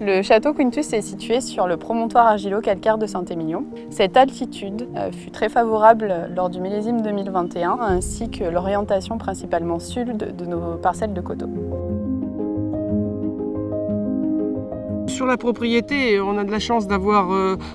Le château Quintus est situé sur le promontoire argilo-calcaire de Saint-Émilion. Cette altitude fut très favorable lors du millésime 2021, ainsi que l'orientation principalement sud de nos parcelles de coteaux. Sur la propriété, on a de la chance d'avoir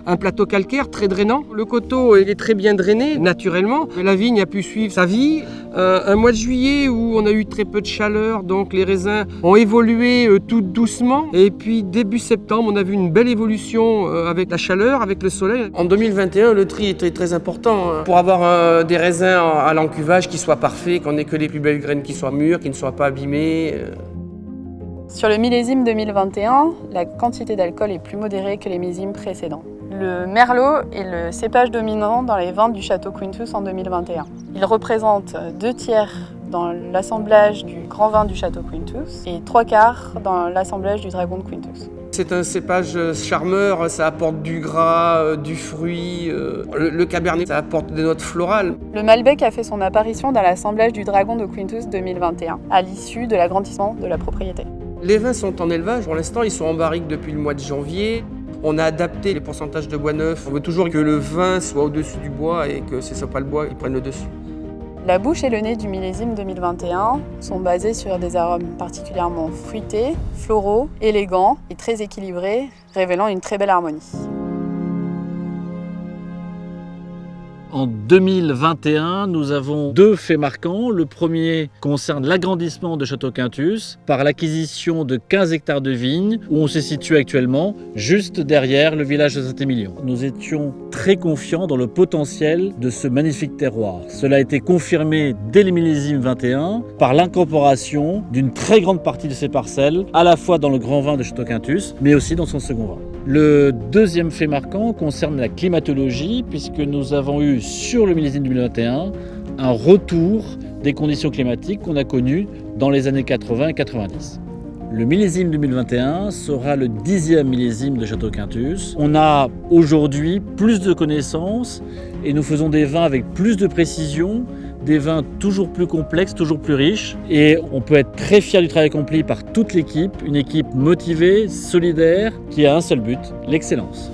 un plateau calcaire très drainant. Le coteau il est très bien drainé naturellement. La vigne a pu suivre sa vie. Un mois de juillet où on a eu très peu de chaleur, donc les raisins ont évolué tout doucement. Et puis début septembre, on a vu une belle évolution avec la chaleur, avec le soleil. En 2021, le tri est très important pour avoir des raisins à l'encuvage qui soient parfaits, qu'on ait que les plus belles graines qui soient mûres, qui ne soient pas abîmées. Sur le millésime 2021, la quantité d'alcool est plus modérée que les millésimes précédents. Le merlot est le cépage dominant dans les vins du château Quintus en 2021. Il représente 2/3 dans l'assemblage du grand vin du château Quintus et 3/4 dans l'assemblage du dragon de Quintus. C'est un cépage charmeur, ça apporte du gras, du fruit. Le cabernet, ça apporte des notes florales. Le Malbec a fait son apparition dans l'assemblage du dragon de Quintus 2021, à l'issue de l'agrandissement de la propriété. Les vins sont en élevage, pour l'instant ils sont en barrique depuis le mois de janvier. On a adapté les pourcentages de bois neuf. On veut toujours que le vin soit au-dessus du bois et que ce ne soit pas le bois qui prenne le dessus. La bouche et le nez du millésime 2021 sont basés sur des arômes particulièrement fruités, floraux, élégants et très équilibrés, révélant une très belle harmonie. En 2021, nous avons deux faits marquants. Le premier concerne l'agrandissement de Château Quintus par l'acquisition de 15 hectares de vignes où on se situe actuellement juste derrière le village de Saint-Émilion. Nous étions très confiants dans le potentiel de ce magnifique terroir. Cela a été confirmé dès le millésime 21 par l'incorporation d'une très grande partie de ces parcelles, à la fois dans le grand vin de Château Quintus, mais aussi dans son second vin. Le deuxième fait marquant concerne la climatologie, puisque nous avons eu sur le millésime 2021 un retour des conditions climatiques qu'on a connues dans les années 80 et 90. Le millésime 2021 sera le 10e millésime de Château Quintus. On a aujourd'hui plus de connaissances et nous faisons des vins avec plus de précision, des vins toujours plus complexes, toujours plus riches. Et on peut être très fier du travail accompli par toute l'équipe, une équipe motivée, solidaire, qui a un seul but, l'excellence.